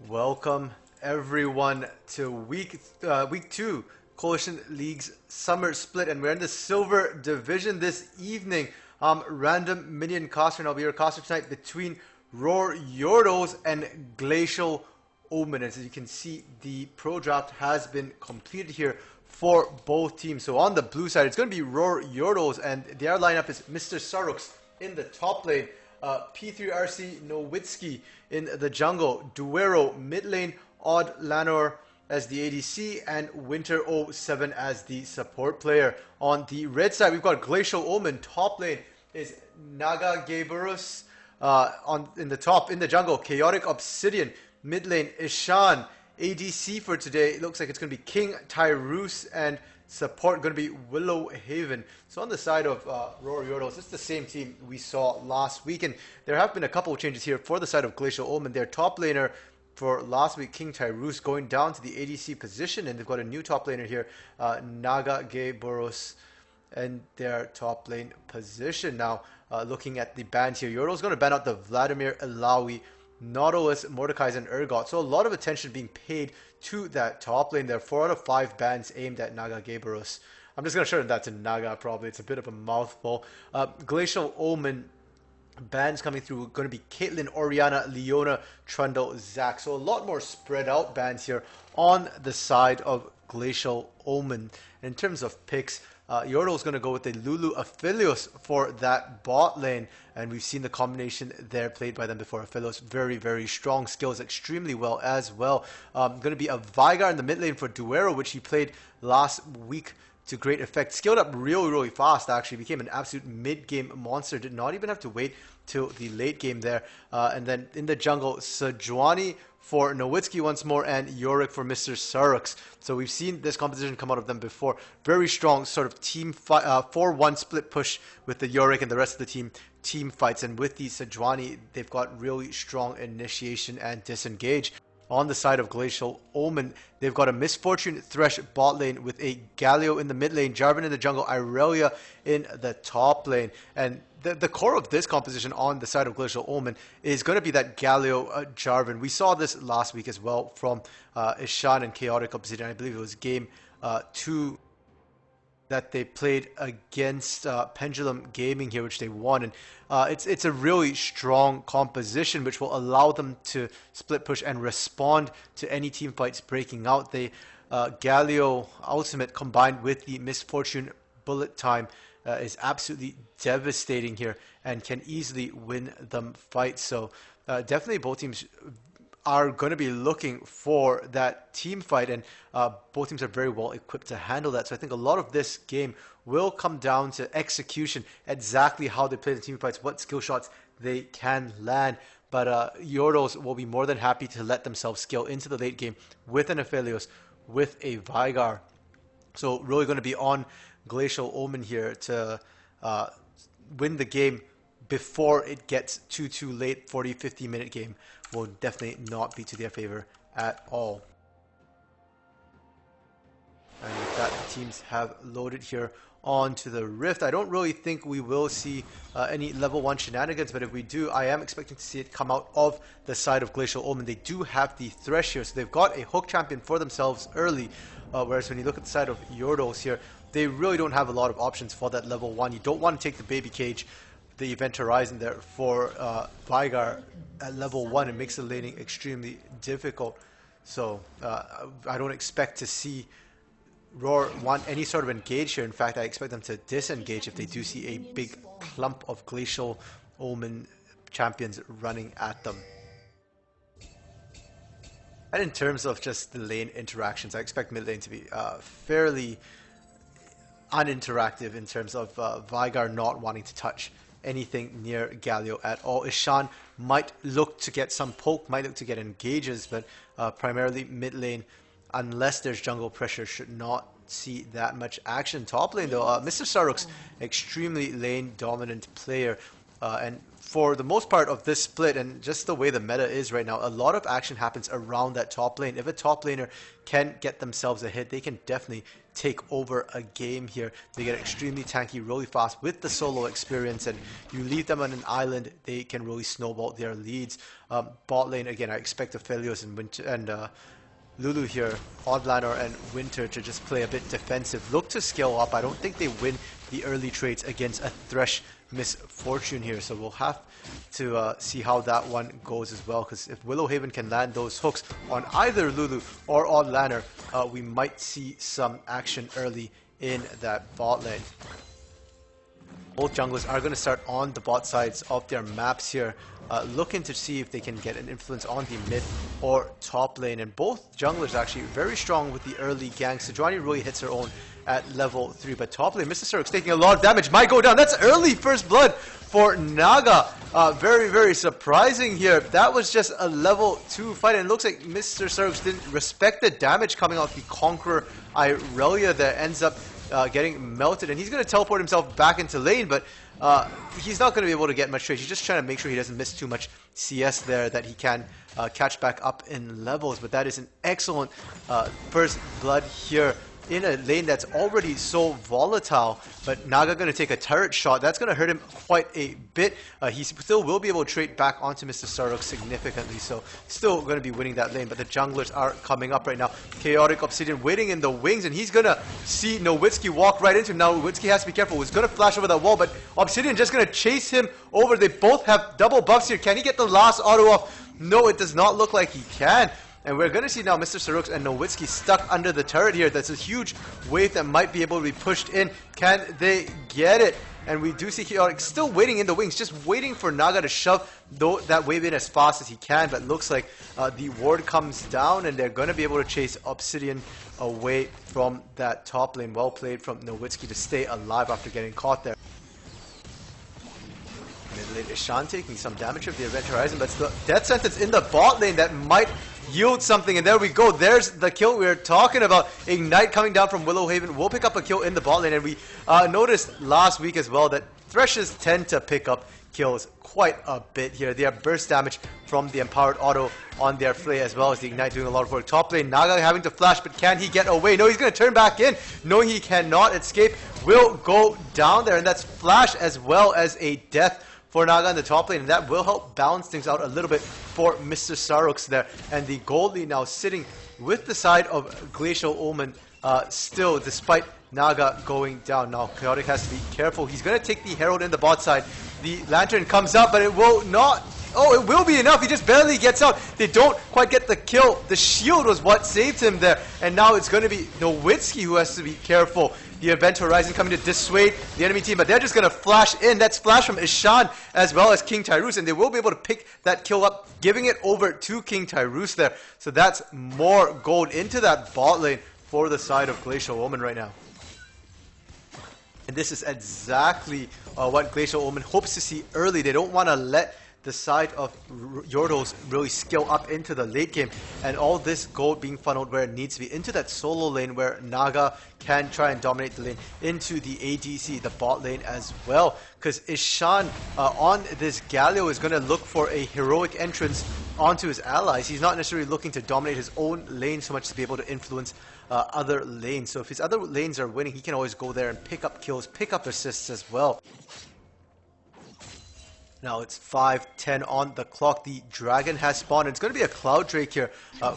Welcome everyone to week two Coalition League's summer split, and we're in the silver division this evening. Random minion caster, and I'll be your caster tonight between Rawr, Yordlez, and Glacial Omen. As you can see, the pro draft has been completed here for both teams. So on the blue side, it's going to be Rawr, Yordlez, and their lineup is Mr. Sarux in the top lane. P3RC Nowitzki in the jungle, Duero mid lane, Odd Lanor as the ADC, and Winter07 as the support player. On the red side, we've got Glacial Omen. Top lane is Naga Gaburus. In the jungle, Chaotic Obsidian. Mid lane, Ishan. ADC for today, it looks like it's going to be King Tyrus, and support going to be Willow Haven. So on the side of Rawr Yordlez, it's the same team we saw last week, and there have been a couple of changes here for the side of Glacial Omen. Their top laner for last week, King Tyrus, going down to the ADC position, and they've got a new top laner here, Naga Boros, and their top lane position. Now, looking at the bans here, Yordle's going to ban out the Vladimir, Ilawi, Nautilus, Mordecai, and Urgot. So a lot of attention being paid to that top lane there. 4 out of 5 bans aimed at Naga Gaburus. I'm just going to shorten that to Naga probably. It's a bit of a mouthful. Glacial Omen bans coming through going to be Caitlyn, Oriana, Leona, Trundle, Zac. So a lot more spread out bans here on the side of Glacial Omen. And in terms of picks, Yordle is going to go with the Lulu Aphelios for that bot lane, and we've seen the combination there played by them before. Aphelios, very, very strong skills, extremely well as well. Going to be a Veigar in the mid lane for Duero, which he played last week to great effect. Scaled up really, really fast, actually. Became an absolute mid-game monster. Did not even have to wait till the late game there. And then in the jungle, Sejuani for Nowitzki once more, and Yorick for Mr. Sarux. So we've seen this composition come out of them before. Very strong sort of team fight, 4-1 split push with the Yorick and the rest of the team fights. And with the Sejuani, they've got really strong initiation and disengage. On the side of Glacial Omen, they've got a Misfortune Thresh bot lane with a Galio in the mid lane, Jarvan in the jungle, Irelia in the top lane. And the core of this composition on the side of Glacial Omen is going to be that Galio Jarvan. We saw this last week as well from Ishan and Chaotic Obsidian. I believe it was game 2 that they played against Pendulum Gaming here, which they won. And it's a really strong composition which will allow them to split push and respond to any team fights breaking out. The Galio Ultimate combined with the Misfortune Bullet Time is absolutely devastating here and can easily win them fights. So definitely both teams are going to be looking for that team fight, and both teams are very well equipped to handle that. So I think a lot of this game will come down to execution, exactly how they play the team fights, what skill shots they can land. But Yordles will be more than happy to let themselves scale into the late game with an Aphelios, with a Veigar. So really going to be on Glacial Omen here to win the game before it gets too late. 40-50 minute game will definitely not be to their favor at all. And with that, the teams have loaded here onto the Rift. I don't really think we will see any level 1 shenanigans, but if we do, I am expecting to see it come out of the side of Glacial Omen. They do have the Thresh here, so they've got a hook champion for themselves early, whereas when you look at the side of Yordles here, they really don't have a lot of options for that level 1. You don't want to take the Baby Cage, the Event Horizon there for Veigar at level 1. It makes the laning extremely difficult. So I don't expect to see Rawr want any sort of engage here. In fact, I expect them to disengage if they do see a big clump of Glacial Omen champions running at them. And in terms of just the lane interactions, I expect mid lane to be fairly uninteractive in terms of Veigar not wanting to touch anything near Galio at all. Ishan might look to get some poke, might look to get engages, but primarily mid lane, unless there's jungle pressure, should not see that much action. Top lane though, Mr. Sarux, extremely lane dominant player, and for the most part of this split and just the way the meta is right now, a lot of action happens around that top lane. If a top laner can get themselves a hit, they can definitely take over a game here. They get extremely tanky really fast with the solo experience, and you leave them on an island, they can really snowball their leads. Bot lane, again, I expect Aphelios and Winter and Lulu here, Oddlander and Winter to just play a bit defensive. Look to scale up. I don't think they win the early trades against a Thresh Misfortune here, so we'll have to see how that one goes as well, because if Willowhaven can land those hooks on either Lulu or Oddlander, we might see some action early in that bot lane. Both junglers are going to start on the bot sides of their maps here, looking to see if they can get an influence on the mid or top lane. And both junglers actually very strong with the early ganks. Sejuani really hits her own at level 3, but top lane, Mr. Surx taking a lot of damage, might go down. That's early first blood for Naga. Very, very surprising here. That was just a level 2 fight, and it looks like Mr. Surx didn't respect the damage coming off the Conqueror Irelia that ends up getting melted, and he's going to teleport himself back into lane, but he's not going to be able to get much trade. He's just trying to make sure he doesn't miss too much CS there, that he can catch back up in levels. But that is an excellent first blood here in a lane that's already so volatile. But Naga going to take a turret shot. That's going to hurt him quite a bit. He still will be able to trade back onto Mr. Stardock significantly, so still going to be winning that lane. But the junglers are coming up right now. Chaotic Obsidian waiting in the wings, and he's going to see Nowitzki walk right into him. Now Nowitzki has to be careful. He's going to flash over that wall, but Obsidian just going to chase him over. They both have double buffs here. Can he get the last auto off? No, it does not look like he can. And we're going to see now Mr. Surx and Nowitzki stuck under the turret here. That's a huge wave that might be able to be pushed in. Can they get it? And we do see Chaotic still waiting in the wings, just waiting for Naga to shove that wave in as fast as he can. But looks like the ward comes down, and they're going to be able to chase Obsidian away from that top lane. Well played from Nowitzki to stay alive after getting caught there. Mid lane, Ishan taking some damage of the Event Horizon, but still Death Sentence in the bot lane that might yield something, and there we go. There's the kill we were talking about. Ignite coming down from Willowhaven will pick up a kill in the bot lane, and we noticed last week as well that Threshes tend to pick up kills quite a bit here. They have burst damage from the Empowered Auto on their Flay, as well as the Ignite doing a lot of work. Top lane, Naga having to flash, but can he get away? No, he's going to turn back in. No, he cannot. Escape will go down there, and that's flash as well as a death for Naga in the top lane, and that will help balance things out a little bit for Mr. Starrox there. And the gold lead now sitting with the side of Glacial Omen still, despite Naga going down. Now Chaotic has to be careful. He's going to take the Herald in the bot side. The Lantern comes up, but it will not. Oh, it will be enough. He just barely gets out. They don't quite get the kill. The shield was what saved him there. And now it's going to be Nowitzki who has to be careful. The Event Horizon coming to dissuade the enemy team, but they're just going to flash in. That's flash from Ishan as well as King Tyrus, and they will be able to pick that kill up, giving it over to King Tyrus there. So that's more gold into that bot lane for the side of Glacial Omen right now. And this is exactly what Glacial Omen hopes to see early. They don't want to let the side of Yordlez really scale up into the late game, and all this gold being funneled where it needs to be, into that solo lane where Naga can try and dominate the lane, into the ADC, the bot lane as well, because Ishan on this Galio is going to look for a heroic entrance onto his allies. He's not necessarily looking to dominate his own lane so much to be able to influence other lanes. So if his other lanes are winning, he can always go there and pick up kills, pick up assists as well. Now it's 5:10 on the clock. The dragon has spawned. It's going to be a Cloud Drake here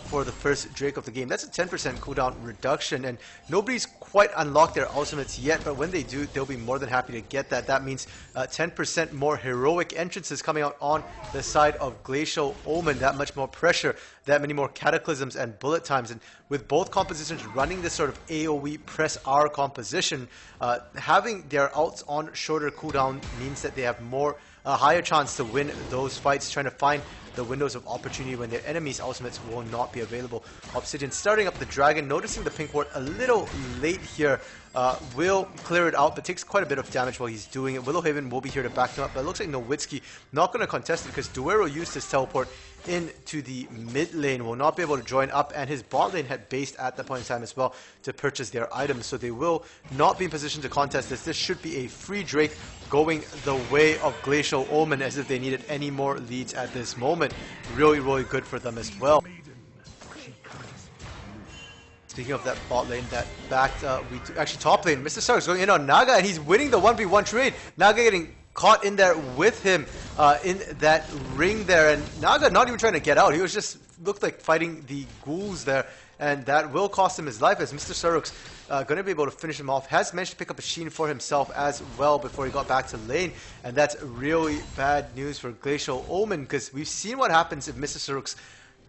for the first Drake of the game. That's a 10% cooldown reduction, and nobody's quite unlocked their ultimates yet, but when they do, they'll be more than happy to get that. That means 10% more heroic entrances coming out on the side of Glacial Omen. That much more pressure, that many more cataclysms and bullet times. And with both compositions running this sort of AoE press R composition, having their ults on shorter cooldown means that they have more a higher chance to win those fights, trying to find the windows of opportunity when their enemies' ultimates will not be available. Obsidian starting up the dragon, noticing the pink ward a little late here. Will clear it out, but takes quite a bit of damage while he's doing it. Willowhaven will be here to back him up, but it looks like Nowitzki not going to contest it because Duero used his teleport into the mid lane, will not be able to join up, and his bot lane had based at that point in time as well to purchase their items, so they will not be in position to contest this. This should be a free Drake going the way of Glacial Omen, as if they needed any more leads at this moment. Really, really good for them as well. Speaking of that bot lane that backed, actually top lane, Mr. Stark's going in on Naga, and he's winning the 1v1 trade. Naga getting caught in there with him in that ring there, and Naga not even trying to get out. He was just looked like fighting the ghouls there, and that will cost him his life, as Mr. Saruk's going to be able to finish him off. Has managed to pick up a sheen for himself as well before he got back to lane, and that's really bad news for Glacial Omen, because we've seen what happens if Mr. Saruk's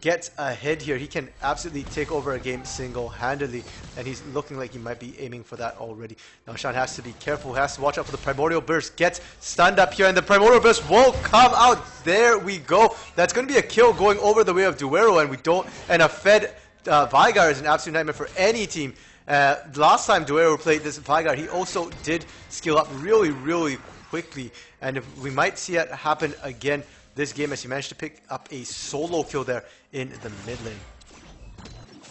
gets ahead here. He can absolutely take over a game single-handedly, and he's looking like he might be aiming for that already. Now Shan has to be careful, has to watch out for the Primordial Burst. Gets stunned up here, and the Primordial Burst won't come out. There we go. That's going to be a kill going over the way of Duero, and we don't. And a fed Veigar is an absolute nightmare for any team. Last time Duero played this Veigar, he also did skill up really, really quickly, and if we might see it happen again this game, as he managed to pick up a solo kill there in the mid lane.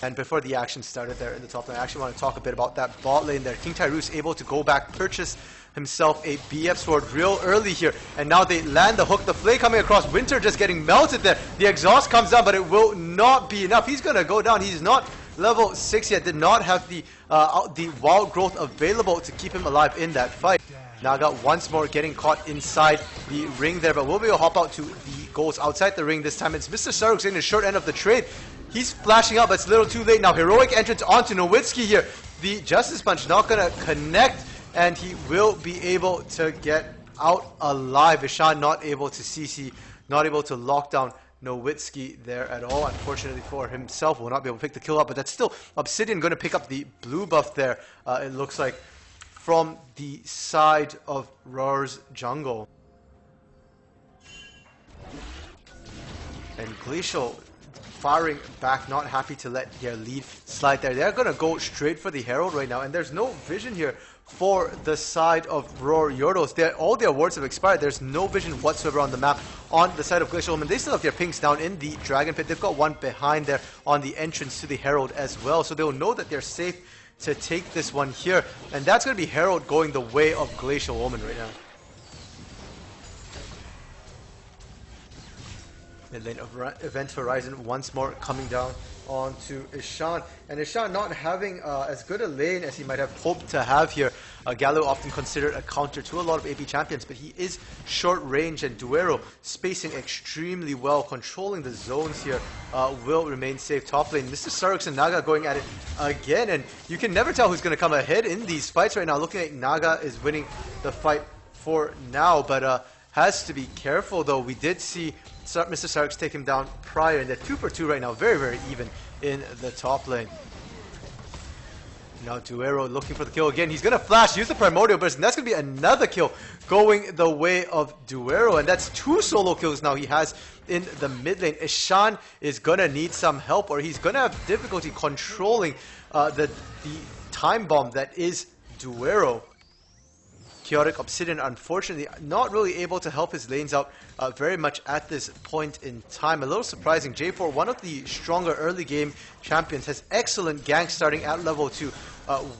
And before the action started there in the top lane, I actually want to talk a bit about that bot lane there. King Tyrus able to go back, purchase himself a BF sword real early here, and now they land the hook. The flay coming across, Winter just getting melted there. The exhaust comes down, but it will not be enough. He's going to go down. He's not level 6 yet, did not have the wild growth available to keep him alive in that fight. Naga once more getting caught inside the ring there, but we'll be able to hop out to the goals outside the ring this time. It's Mr. Saruk getting the short end of the trade. He's flashing out, but it's a little too late now. Heroic entrance onto Nowitzki here. The Justice Punch not going to connect, and he will be able to get out alive. Ishan not able to CC, not able to lock down Nowitzki there at all. Unfortunately for himself, will not be able to pick the kill up, but that's still Obsidian going to pick up the blue buff there, it looks like, from the side of Rawr's jungle. And Glacial firing back, not happy to let their lead slide there. They're going to go straight for the Herald right now, and there's no vision here for the side of Rawr Yordlez. All their wards have expired. There's no vision whatsoever on the map on the side of Glacial Omen. They still have their pinks down in the Dragon Pit. They've got one behind there on the entrance to the Herald as well, so they'll know that they're safe to take this one here, and that's going to be Herald going the way of Glacial Omen right now. Mid lane of Event Horizon once more coming down onto Ishan, and Ishan not having as good a lane as he might have hoped to have here. Gallo often considered a counter to a lot of AP champions, but he is short range, and Duero spacing extremely well, controlling the zones here, will remain safe. Top lane, Mr. Sarux and Naga going at it again, and you can never tell who's going to come ahead in these fights right now. Looking like Naga is winning the fight for now, but has to be careful though. We did see Mr. Sarux take him down prior, and they're 2 for 2 right now, very, very even in the top lane. Now Duero looking for the kill again. He's going to flash, use the Primordial Burst, and that's going to be another kill going the way of Duero, and that's 2 solo kills now he has in the mid lane. Ishan is going to need some help, or he's going to have difficulty controlling the time bomb that is Duero. Chaotic Obsidian, unfortunately, not really able to help his lanes out very much at this point in time. A little surprising. J4, one of the stronger early game champions, has excellent gank starting at level 2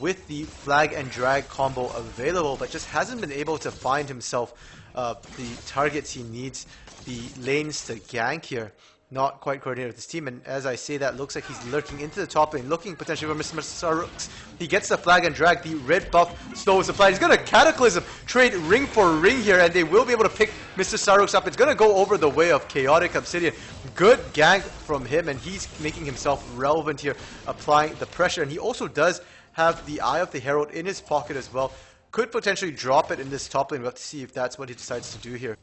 with the flag and drag combo available, but just hasn't been able to find himself the targets he needs, the lanes to gank here. Not quite coordinated with his team, and as I say that, looks like he's lurking into the top lane, looking potentially for Mr. Sarux. He gets the flag and drag, the red buff slows applied. He's going to Cataclysm, trade ring for ring here, and they will be able to pick Mr. Sarux up. It's going to go over the way of Chaotic Obsidian. Good gank from him, and he's making himself relevant here, applying the pressure, and he also does have the Eye of the Herald in his pocket as well. Could potentially drop it in this top lane. We'll have to see if that's what he decides to do here.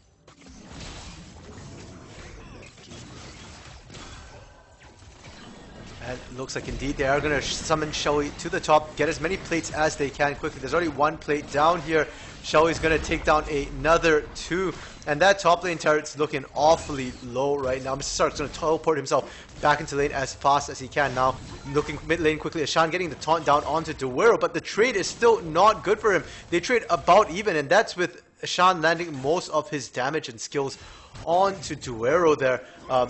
And it looks like indeed they are going to summon Shelly to the top, get as many plates as they can quickly. There's already 1 plate down here Shelly's going to take down another 2. And that top lane turret's looking awfully low right now. Mr. Stark's going to teleport himself back into lane as fast as he can now. Looking mid lane quickly. Ashan getting the taunt down onto Duero, but the trade is still not good for him. They trade about even, and that's with Ashan landing most of his damage and skills onto Duero there.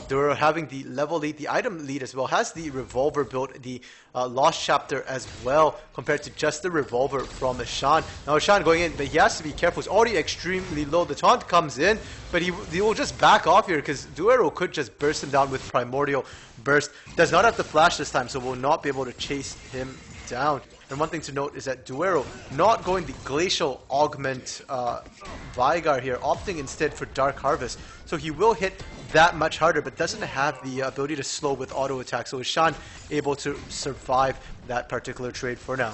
Duero having the level lead, the item lead as well, has the revolver build, the Lost Chapter as well, compared to just the revolver from Ashan. Now Ashan going in, but he has to be careful. He's already extremely low. The taunt comes in, but he will just back off here because Duero could just burst him down with Primordial Burst. Does not have the flash this time, so will not be able to chase him down. And one thing to note is that Duero not going the Glacial Augment Vigar here, opting instead for Dark Harvest. So he will hit that much harder, but doesn't have the ability to slow with auto attack. So is Shan able to survive that particular trade for now?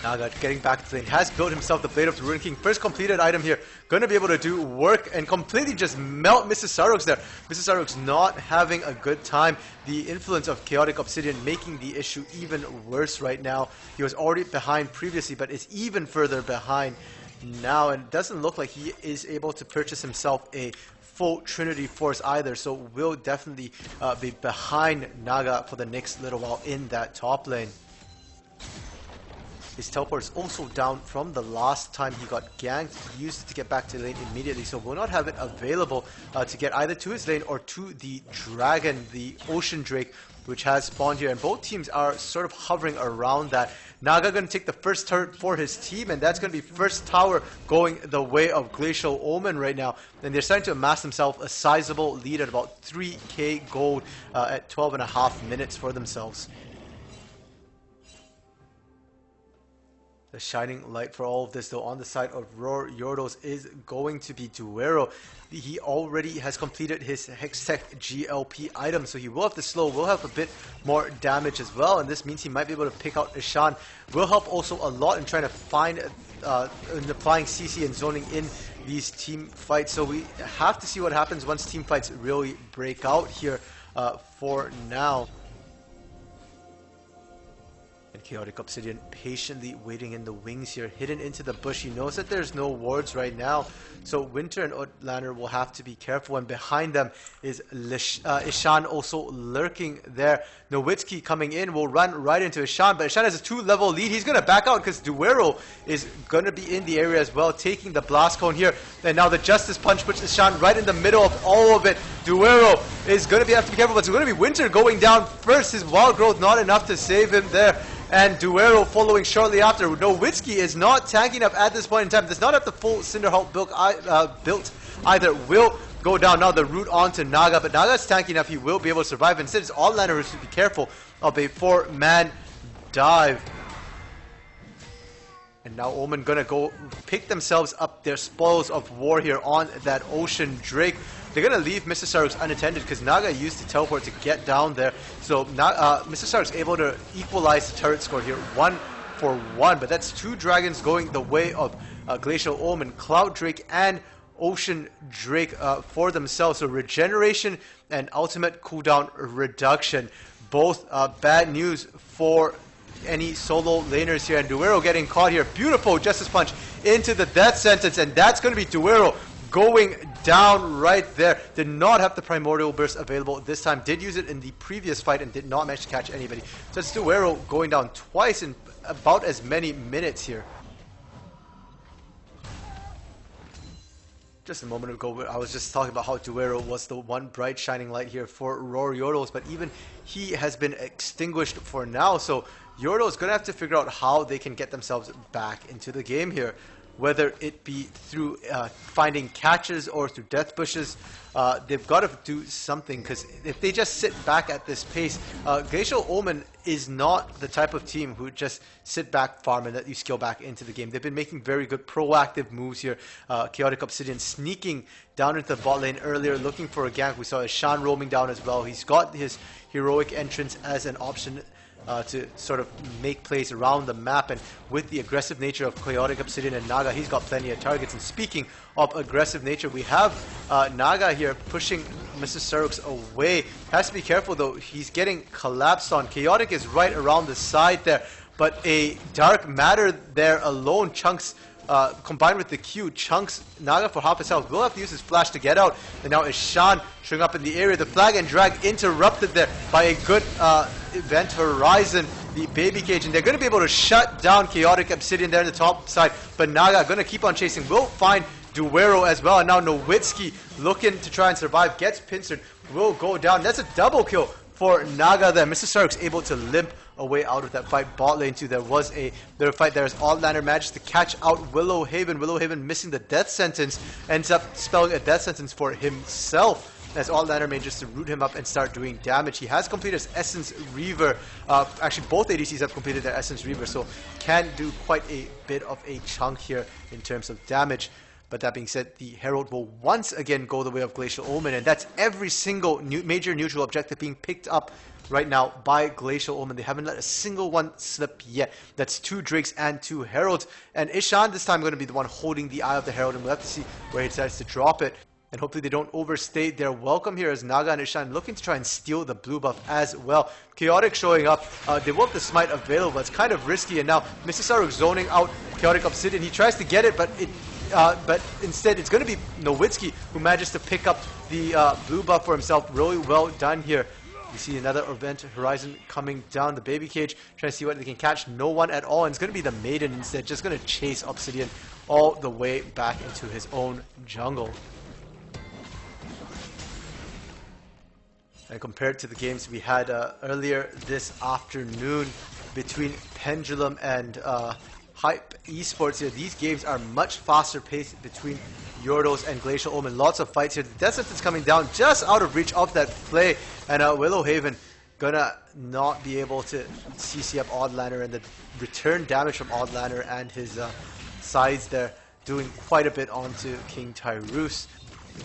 Naga getting back to lane, has built himself the Blade of the Ruin King. First completed item here, gonna be able to do work and completely just melt Mrs. Sarok's there. Mrs. Sarok's not having a good time. The influence of Chaotic Obsidian making the issue even worse right now. He was already behind previously, but is even further behind now, and it doesn't look like he is able to purchase himself a full Trinity Force either, so will definitely be behind Naga for the next little while in that top lane. His teleport is also down from the last time he got ganked. He used it to get back to lane immediately, so will not have it available to get either to his lane or to the dragon, the Ocean Drake, which has spawned here. And both teams are sort of hovering around that. Naga going to take the first turret for his team, and that's going to be first tower going the way of Glacial Omen right now. And they're starting to amass themselves a sizable lead at about 3k gold at 12.5 minutes for themselves. The shining light for all of this, though, on the side of Rawr Yordlez is going to be Duero. He already has completed his Hextech GLP item, so he will have to slow, will have a bit more damage as well, and this means he might be able to pick out Ashan. Will help also a lot in trying to find, in applying CC and zoning in these team fights. So we have to see what happens once team fights really break out here for now. And Chaotic Obsidian patiently waiting in the wings here, hidden into the bush. He knows that there's no wards right now, so Winter and Outlander will have to be careful. And behind them is Ishan also lurking there. Nowitzki coming in will run right into Ishan, but Ishan has a 2-level lead. He's going to back out because Duero is going to be in the area as well, taking the Blast Cone here. And now the Justice Punch puts Ishan right in the middle of all of it. Duero is going to have to be careful, but it's going to be Winter going down first. His Wild Growth not enough to save him there. And Duero following shortly after. Nowitzki is not tanky enough at this point in time. Does not have the full Cinderhulk built either. Will go down now the route onto Naga, but Naga's tanky enough. He will be able to survive. Instead, it's Outlander who should be careful of a 4-man dive. And now Omen gonna go pick themselves up their spoils of war here on that Ocean Drake. They're going to leave Mr. Saruk's unattended because Naga used the teleport to get down there. So Mr. Saruk's able to equalize the turret score here 1-for-1. But that's 2 dragons going the way of Glacial Omen, Cloud Drake, and Ocean Drake for themselves. So regeneration and ultimate cooldown reduction. Both bad news for any solo laners here. And Duero getting caught here. Beautiful Justice Punch into the death sentence. And that's going to be Duero going down right there. Did not have the Primordial Burst available this time. Did use it in the previous fight and did not manage to catch anybody. So it's Duero going down twice in about as many minutes here. Just a moment ago, I was just talking about how Duero was the one bright shining light here for Rawr Yordlez, but even he has been extinguished for now. So Yordlez is going to have to figure out how they can get themselves back into the game here. Whether it be through finding catches or through death bushes, they've got to do something, because if they just sit back at this pace, Glacial Omen is not the type of team who just sit back, farm, and let you skill back into the game. They've been making very good proactive moves here. Chaotic Obsidian sneaking down into the bot lane earlier, looking for a gank. We saw Ashan roaming down as well. He's got his heroic entrance as an option to sort of make plays around the map, and with the aggressive nature of Chaotic Obsidian and Naga, he's got plenty of targets. And speaking of aggressive nature, we have Naga here pushing Mr. Saruk's away. Has to be careful though, he's getting collapsed on. Chaotic is right around the side there, but a Dark Matter there alone. Chunks combined with the Q, chunks Naga for half his health. Will have to use his flash to get out. And now Ishan showing up in the area. The flag and drag interrupted there by a good Event Horizon, the baby cage. And they're going to be able to shut down Chaotic Obsidian there in the top side. But Naga going to keep on chasing. Will find Duero as well. And now Nowitzki looking to try and survive. Gets pincered. Will go down. That's a double kill for Naga there. Mr. Saruk's able to limp a way out of that fight. Bot lane too, there was a fight there as Outlander manages to catch out Willow Haven. Willow Haven missing the death sentence, ends up spelling a death sentence for himself as Outlander manages to root him up and start doing damage. He has completed his Essence Reaver. Actually, both ADCs have completed their Essence Reaver, so can do quite a bit of a chunk here in terms of damage. But that being said, the Herald will once again go the way of Glacial Omen, and that's every single major neutral objective being picked up right now by Glacial Omen. They haven't let a single one slip yet. That's 2 Drakes and 2 Heralds. And Ishan this time going to be the one holding the Eye of the Herald, and we'll have to see where he decides to drop it. And hopefully they don't overstay their welcome here as Naga and Ishan looking to try and steal the blue buff as well. Chaotic showing up. They will have the smite available. It's kind of risky, and now Mr. Saruk zoning out Chaotic Obsidian. He tries to get it, but instead it's going to be Nowitzki who manages to pick up the blue buff for himself. Really well done here. You see another Event Horizon coming down the baby cage, trying to see what they can catch. No one at all, and it's going to be the Maiden instead, just going to chase Obsidian all the way back into his own jungle. And compared to the games we had earlier this afternoon between Pendulum and Hype Esports here, these games are much faster paced between Yordlez and Glacial Omen. Lots of fights here. The death sentence coming down just out of reach of that play, and Willow Haven gonna not be able to CC up Oddlander, and the return damage from Oddlander and his sides there doing quite a bit onto King Tyrus.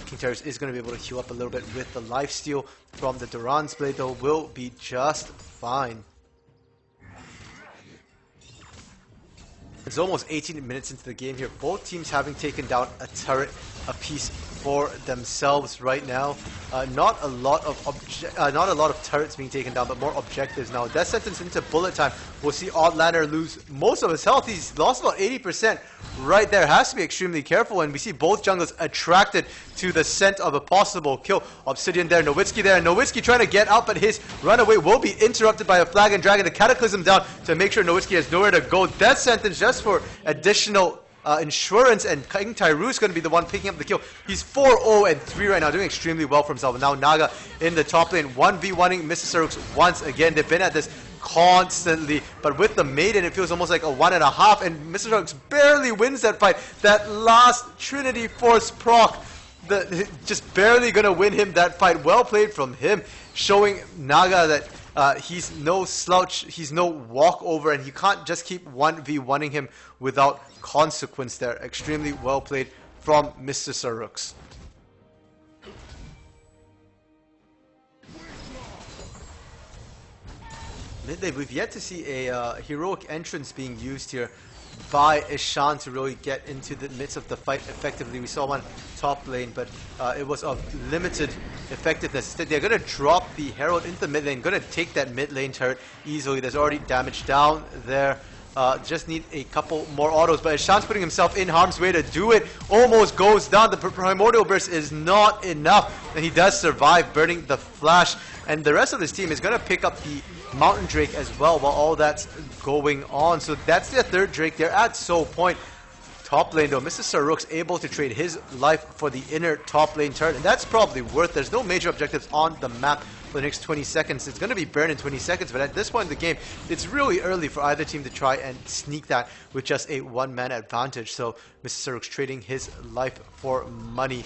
King Tyrus is going to be able to heal up a little bit with the lifesteal from the Duran's Blade, though will be just fine. It's almost 18 minutes into the game here. Both teams having taken down a turret apiece for themselves right now. Not a lot of turrets being taken down, but more objectives now. Death sentence into bullet time. We'll see Oddlander lose most of his health. He's lost about 80% right there. Has to be extremely careful, and we see both junglers attracted to the scent of a possible kill. Obsidian there, Nowitzki there, and Nowitzki trying to get out, but his runaway will be interrupted by a flag and dragon. The Cataclysm down to make sure Nowitzki has nowhere to go. Death sentence just for additional insurance, and King Tyrus going to be the one picking up the kill. He's 4-0 and 3 right now, doing extremely well for himself. And now Naga in the top lane, 1v1ing Mr. Saruk once again. They've been at this constantly, but with the Maiden it feels almost like a 1.5, and Mr. Saruk barely wins that fight. That last Trinity Force proc, just barely going to win him that fight. Well played from him, showing Naga that he's no slouch, he's no walkover, and you can't just keep 1v1ing him without consequence there. Extremely well played from Mr. Saruk. Mid-lane, we've yet to see a heroic entrance being used here by Ishan to really get into the midst of the fight effectively. We saw one top lane, but it was of limited effectiveness. Instead, they're going to drop the Herald into the mid lane, going to take that mid lane turret easily. There's already damage down there. Just need a couple more autos, but Ishan's putting himself in harm's way to do it. Almost goes down. The Primordial Burst is not enough, and he does survive, burning the Flash. And the rest of his team is going to pick up the Mountain Drake as well while all that's going on. So that's their third Drake. They're at Soul Point. Top lane though, Mr. Saruk's able to trade his life for the inner top lane turret, and that's probably worth. There's no major objectives on the map for the next 20 seconds. It's going to be burned in 20 seconds, but at this point in the game, it's really early for either team to try and sneak that with just a one-man advantage. So Mr. Saruk's trading his life for money.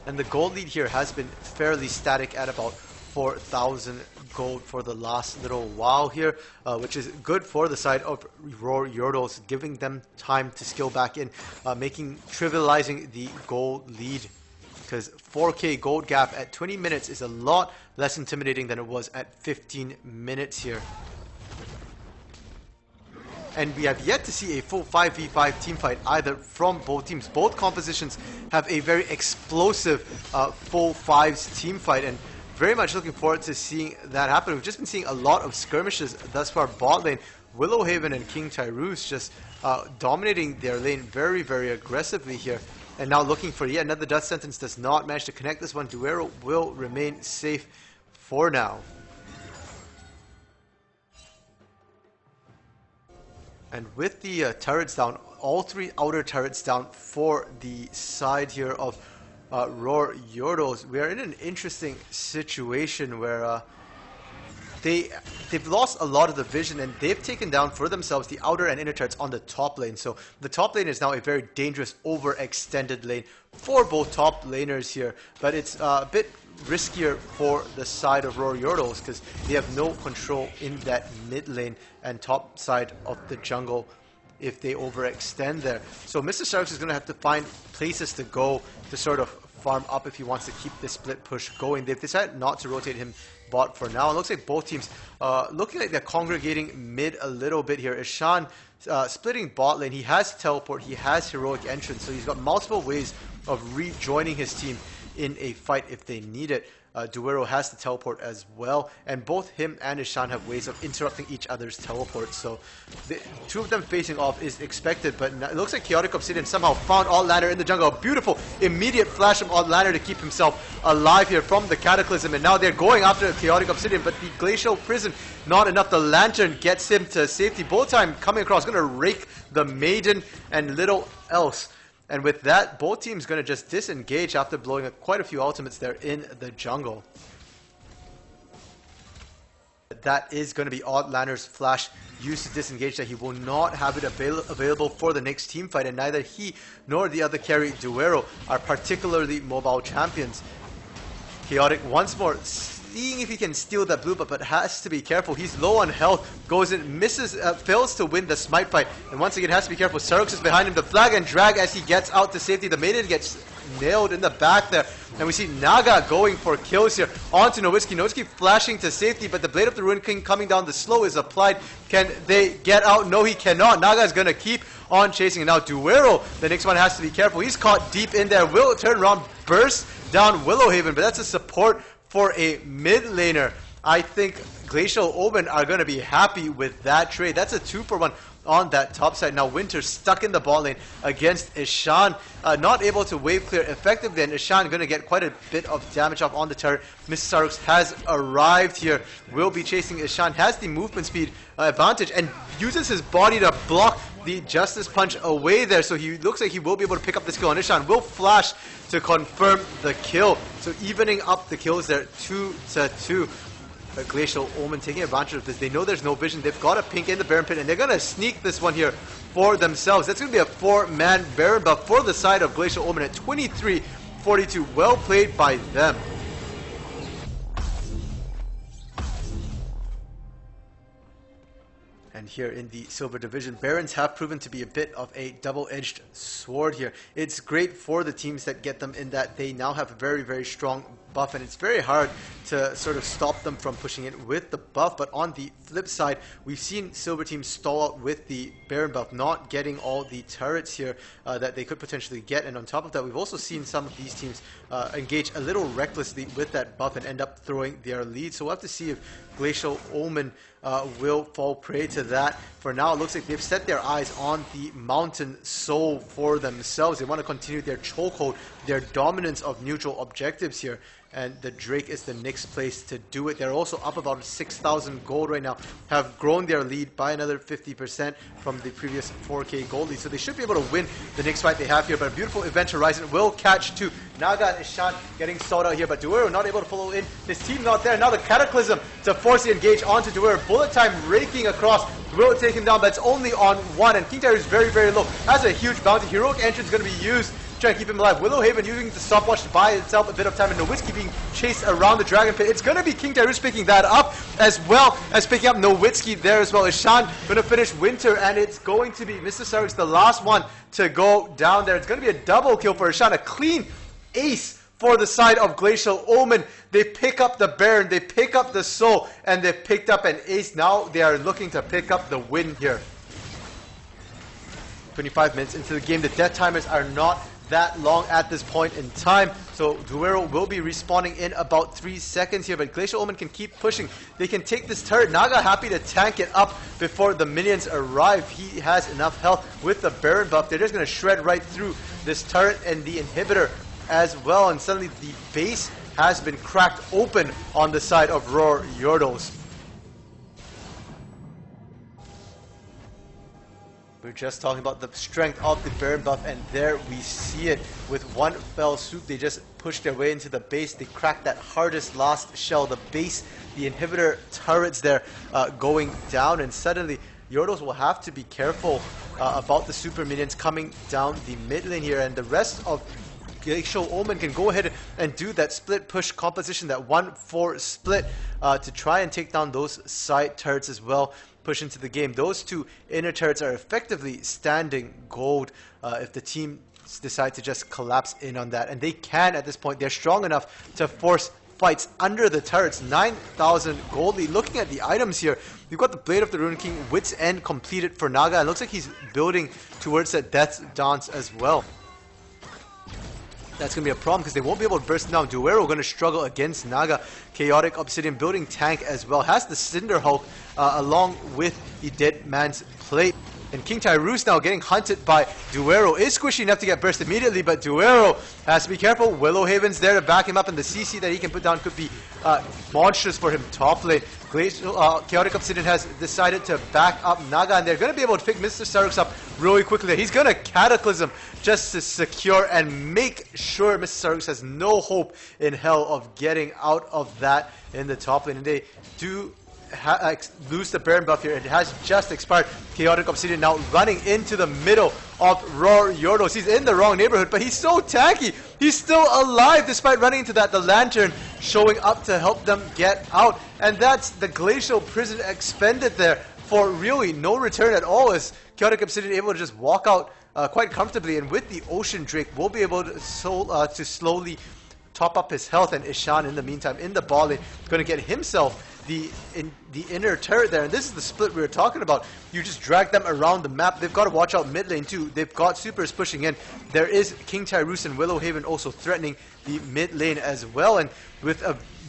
And the gold lead here has been fairly static at about 4,000 gold for the last little while here, which is good for the side of Rawr Yordlez, giving them time to skill back in, trivializing the gold lead, because 4k gold gap at 20 minutes is a lot less intimidating than it was at 15 minutes here. And we have yet to see a full 5v5 team fight either from both teams. Both compositions have a very explosive full fives team fight, and very much looking forward to seeing that happen. We've just been seeing a lot of skirmishes thus far bot lane. Willowhaven and King Tyrus just dominating their lane very, very aggressively here. And now looking for yet another death sentence. Does not manage to connect this one. Duero will remain safe for now. And with the turrets down, all three outer turrets down for the side here of Rawr Yordlez, we are in an interesting situation where they've lost a lot of the vision, and they've taken down for themselves the outer and inner turrets on the top lane. So the top lane is now a very dangerous, overextended lane for both top laners here. But it's a bit riskier for the side of Rawr Yordlez because they have no control in that mid lane and top side of the jungle if they overextend there. So Mr. Starks is going to have to find places to go to sort of farm up if he wants to keep this split push going. They've decided not to rotate him bot for now. It looks like both teams looking like they're congregating mid a little bit here. Ishan splitting bot lane. He has teleport, he has heroic entrance, so he's got multiple ways of rejoining his team in a fight if they need it. Duero has the teleport as well, and both him and Ishan have ways of interrupting each other's teleports. So the two of them facing off is expected, but it looks like Chaotic Obsidian somehow found Outlander in the jungle. A beautiful immediate flash from Outlander to keep himself alive here from the Cataclysm, and now they're going after Chaotic Obsidian, but the Glacial Prison, not enough. The Lantern gets him to safety. Boltime coming across, going to rake the Maiden and little else. And with that, both teams going to just disengage after blowing up quite a few ultimates there in the jungle. That is going to be Outlander's flash used to disengage that. He will not have it available for the next team fight, and neither he nor the other carry Duero are particularly mobile champions. Chaotic once more seeing if he can steal that blue buff, but has to be careful. He's low on health, goes in, misses, fails to win the smite fight, and once again has to be careful. Sarux is behind him, the flag and drag as he gets out to safety. The Maiden gets nailed in the back there, and we see Naga going for kills here onto Nowitzki. Nowitzki flashing to safety, but the Blade of the Ruined King coming down, the slow is applied. Can they get out? No, he cannot. Naga is going to keep on chasing, and now Duero, the next one, has to be careful. He's caught deep in there, will turn around, burst down Willowhaven, but that's a support for a mid laner. I think Glacial Omen are going to be happy with that trade. That's a 2-for-1 on that top side. Now Winter stuck in the bot lane against Ishan, not able to wave clear effectively, and Ishan going to get quite a bit of damage off on the turret. Mr. Sarux has arrived here, will be chasing Ishan, has the movement speed advantage, and uses his body to block the Justice Punch away there, so he looks like he will be able to pick up this kill, and Ishan will flash to confirm the kill. So evening up the kills there, 2-2. Glacial Omen taking advantage of this. They know there's no vision. They've got a pink in the Baron Pit, and they're going to sneak this one here for themselves. That's going to be a 4-man Baron buff for the side of Glacial Omen at 23-42. Well played by them. And here in the Silver Division, Barons have proven to be a bit of a double-edged sword here. It's great for the teams that get them in that they now have a very, very strong buff, and it's very hard to sort of stop them from pushing it with the buff. But on the flip side, we've seen Silver teams stall out with the Baron buff, not getting all the turrets here that they could potentially get. And on top of that, we've also seen some of these teams engage a little recklessly with that buff and end up throwing their lead. So we'll have to see if Glacial Omen will fall prey to that. For now, it looks like they've set their eyes on the Mountain Soul for themselves. They want to continue their chokehold, their dominance of neutral objectives here. And the Drake is the next place to do it. They're also up about 6,000 gold right now. Have grown their lead by another 50% from the previous 4K gold lead. So they should be able to win the next fight they have here. But a beautiful Event Horizon will catch two. Naga and Ishan getting stalled out here, but Duero not able to follow in. His team not there. Now the Cataclysm to force the engage onto Duero. Bullet time raking across. Will take him down, but it's only on one. And King Tyre is very, very low. Has a huge bounty. Heroic Entrance going to be used. Trying to keep him alive. Willowhaven using the stopwatch to buy itself a bit of time, and Nowitzki being chased around the Dragon Pit. It's going to be King Tyrus picking that up, as well as picking up Nowitzki there as well. Ishan going to finish Winter, and it's going to be Mr. Sarux, the last one to go down there. It's going to be a double kill for Ishan, a clean ace for the side of Glacial Omen. They pick up the Baron, they pick up the Soul, and they picked up an ace. Now they are looking to pick up the win here. 25 minutes into the game, the death timers are not that long at this point in time. So Duero will be respawning in about 3 seconds here, but Glacial Omen can keep pushing. They can take this turret. Naga happy to tank it up before the minions arrive. He has enough health with the Baron buff. They're just going to shred right through this turret and the inhibitor as well, and suddenly the base has been cracked open on the side of Rawr Yordlez. We're just talking about the strength of the Baron buff, and there we see it. With one fell swoop, they just pushed their way into the base. They cracked that hardest last shell, the base, the inhibitor turrets there going down, and suddenly Yordlez will have to be careful about the super minions coming down the mid lane here, and the rest of Glacial Omen can go ahead and do that split push composition, that 1-4 split to try and take down those side turrets as well, push into the game. Those two inner turrets are effectively standing gold if the team decide to just collapse in on that, and they can at this point. They're strong enough to force fights under the turrets. 9,000 gold lead. Looking at the items here, we've got the Blade of the Rune King, Wit's End completed for Naga. It looks like he's building towards that Death's Dance as well. That's going to be a problem because they won't be able to burst down. Duero going to struggle against Naga. Chaotic Obsidian building tank as well. Has the Cinder Hulk along with the Dead Man's Plate. And King Tyrus now getting hunted by Duero. Is squishy enough to get burst immediately, but Duero has to be careful. Willowhaven's there to back him up, and the CC that he can put down could be monstrous for him top lane. Chaotic Obsidian has decided to back up Naga, and they're going to be able to pick Mr. Sarux up really quickly. He's going to Cataclysm just to secure and make sure Mr. Sarux has no hope in hell of getting out of that in the top lane. And they do lose the Baron buff here. It has just expired. Chaotic Obsidian now running into the middle of Rawr Yordlez. He's in the wrong neighborhood, but he's so tanky. He's still alive despite running into that. The Lantern showing up to help them get out. And that's the Glacial Prison expended there for really no return at all, as Chaotic Obsidian able to just walk out quite comfortably. And with the Ocean Drake, we'll be able to slowly top up his health. And Ishan, in the meantime, in the ball lane, going to get himself the inner turret there. And this is the split we were talking about. You just drag them around the map. They've got to watch out mid lane too. They've got supers pushing in. There is King Tyrus and Willowhaven also threatening the mid lane as well. And with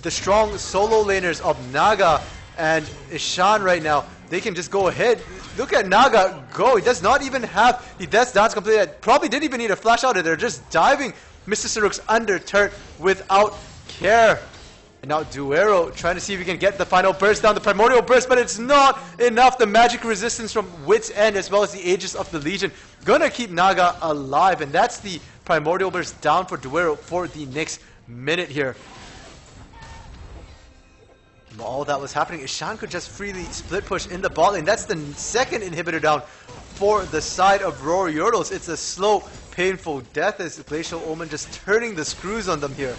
the strong solo laners of Naga and Ishan right now, they can just go ahead. Look at Naga go. He does not even have the Death's Dance completed. Probably didn't even need a flash out of there. Just diving Mr. Sarux under turret without care. And now Duero trying to see if he can get the final burst down, the primordial burst, but it's not enough. The magic resistance from Wit's End as well as the Aegis of the Legion gonna keep Naga alive, and that's the primordial burst down for Duero for the next minute here. While all that was happening, Ishan could just freely split push in the bot lane. That's the second inhibitor down for the side of Rawr Yordlez. It's a slow, painful death as Glacial Omen just turning the screws on them here.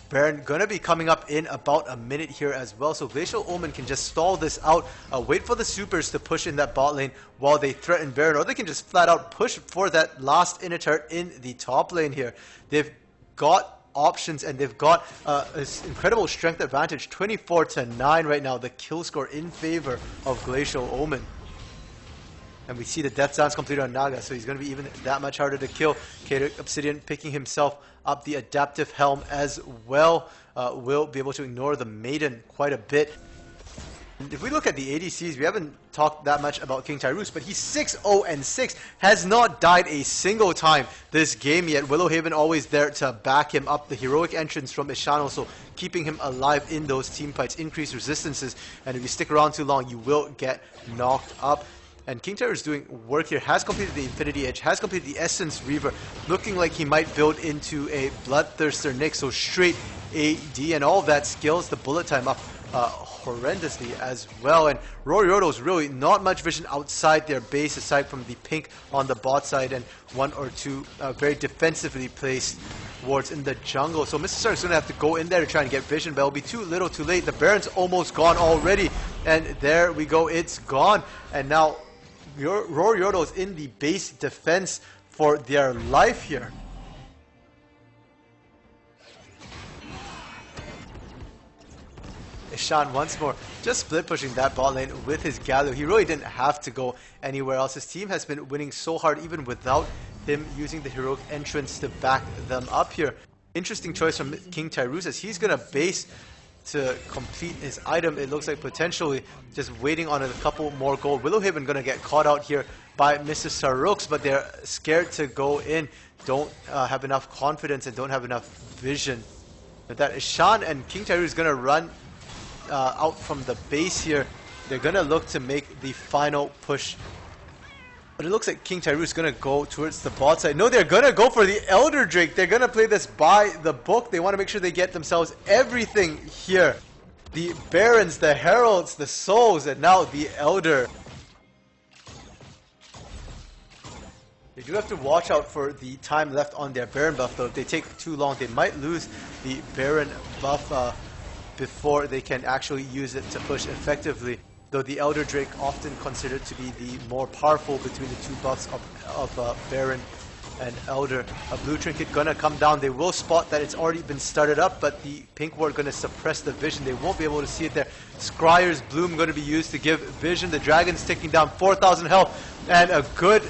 Baron gonna be coming up in about a minute here as well, so Glacial Omen can just stall this out, wait for the supers to push in that bot lane while they threaten Baron, or they can just flat out push for that last inner turret in the top lane here. They've got options and they've got this incredible strength advantage, 24-9 right now, the kill score in favor of Glacial Omen. And we see the Death Dance completed on Naga, so he's going to be even that much harder to kill. Chaotic Obsidian picking himself up the Adaptive Helm as well. Will be able to ignore the Maiden quite a bit. And if we look at the ADCs, we haven't talked that much about King Tyrus, but he's 6-0-6, has not died a single time this game yet. Willowhaven always there to back him up. The heroic entrance from Ishan also keeping him alive in those team fights. Increased resistances, and if you stick around too long, you will get knocked up. And King Tyrus is doing work here, has completed the Infinity Edge, has completed the Essence Reaver, looking like he might build into a Bloodthirster Nick, so straight AD, and all of that skills the bullet time up horrendously as well. And Rawr Yordlez really not much vision outside their base aside from the pink on the bot side and one or two very defensively placed wards in the jungle. So Mr. Stark is going to have to go in there to try and get vision, but it'll be too little too late. The Baron's almost gone already, and there we go, it's gone. And now Rawr Yordlez in the base defense for their life here. Ishan once more just split pushing that bot lane with his Galio. He really didn't have to go anywhere else. His team has been winning so hard even without him using the heroic entrance to back them up here. Interesting choice from King Tyrus as he's going to base to complete his item. It looks like potentially just waiting on a couple more gold. Willowhaven going to get caught out here by Mr. Sarooks, but they're scared to go in. Don't have enough confidence and don't have enough vision. But that Ishan and King Tyrus is going to run out from the base here. They're going to look to make the final push. But it looks like King Tyrus is going to go towards the bot side. No, they're going to go for the Elder Drake. They're going to play this by the book. They want to make sure they get themselves everything here. The Barons, the Heralds, the Souls, and now the Elder. They do have to watch out for the time left on their Baron buff though. If they take too long, they might lose the Baron buff before they can actually use it to push effectively. Though the Elder Drake often considered to be the more powerful between the two buffs of Baron and Elder. A blue trinket gonna come down. They will spot that it's already been started up, but the pink ward gonna suppress the vision. They won't be able to see it there. Scryer's Bloom gonna be used to give vision. The dragon's ticking down, 4,000 health, and a good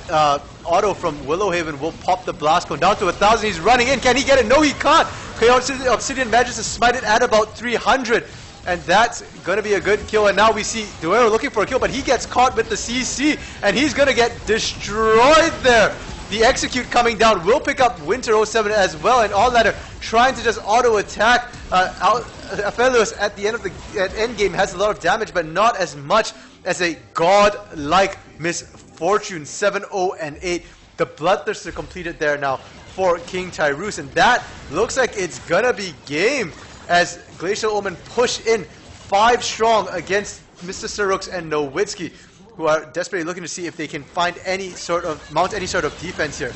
auto from Willowhaven will pop the blast cone down to 1,000. He's running in. Can he get it? No, he can't. Obsidian manages to smite it at about 300. And that's going to be a good kill. And now we see Duero looking for a kill, but he gets caught with the CC, and he's going to get destroyed there. The execute coming down will pick up Winter 07 as well, and All Ladder trying to just auto-attack. Aphelios at the end of the end game has a lot of damage, but not as much as a god-like Misfortune 7-0 and 8. The Bloodthirster completed there now for King Tyrus, and that looks like it's going to be game as Glacial Omen push in 5 strong against Mr. Sarooks and Nowitzki, who are desperately looking to see if they can find mount any sort of defense here.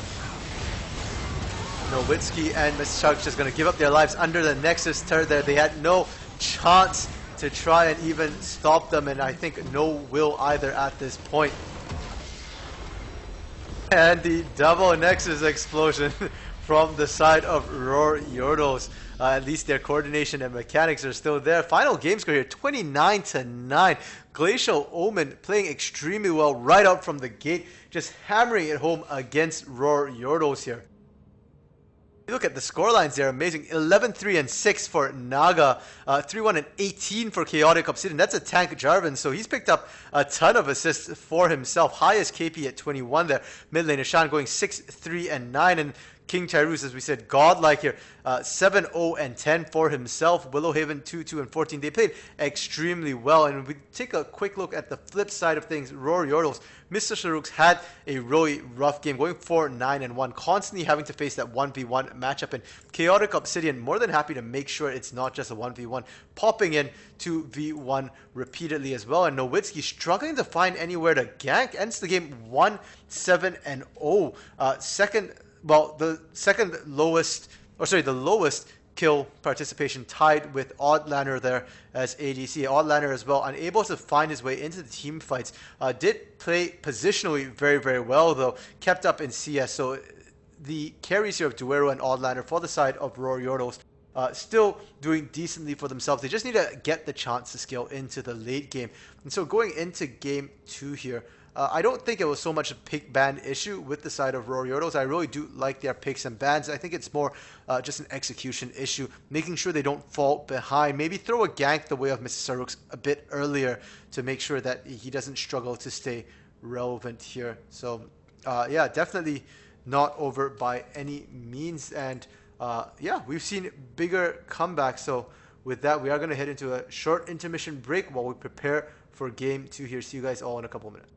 Nowitzki and Mr. Sarooks just going to give up their lives under the Nexus turret there. They had no chance to try and even stop them, and I think no will either at this point. And the double Nexus explosion from the side of Rawr Yordlez. At least their coordination and mechanics are still there. Final game score here, 29-9. Glacial Omen playing extremely well right out from the gate, just hammering it home against Rawr Yordlez here. You look at the scorelines there, amazing. 11-3 and 6 for Naga, 3-1 and 18 for Chaotic Obsidian. That's a tank Jarvan, so he's picked up a ton of assists for himself. Highest KP at 21 there. Mid lane Ishan going 6-3 and 9, and King Tyrus, as we said, godlike here, 7-0 and 10 for himself. Willowhaven 2-2 and 14. They played extremely well. And we take a quick look at the flip side of things. Rawr Yordlez, Mr. Sarooks had a really rough game, going 4-9 and 1, constantly having to face that 1v1 matchup. And Chaotic Obsidian more than happy to make sure it's not just a 1v1, popping in 2v1 repeatedly as well. And Nowitzki struggling to find anywhere to gank. Ends the game 1-7 and 0. The lowest kill participation tied with Oddlander there as ADC. Oddlander as well, unable to find his way into the team fights. Did play positionally very, very well though. Kept up in CS. So the carries here of Duero and Oddlander for the side of Rawr Yordlez still doing decently for themselves. They just need to get the chance to scale into the late game. And so going into game 2 here, I don't think it was so much a pick ban issue with the side of Rawr Yordlez. I really do like their picks and bans. I think it's more just an execution issue, making sure they don't fall behind. Maybe throw a gank the way of Mr. Sarooks a bit earlier to make sure that he doesn't struggle to stay relevant here. So yeah, definitely not over by any means. And yeah, we've seen bigger comebacks. So with that, we are going to head into a short intermission break while we prepare for game 2 here. See you guys all in a couple minutes.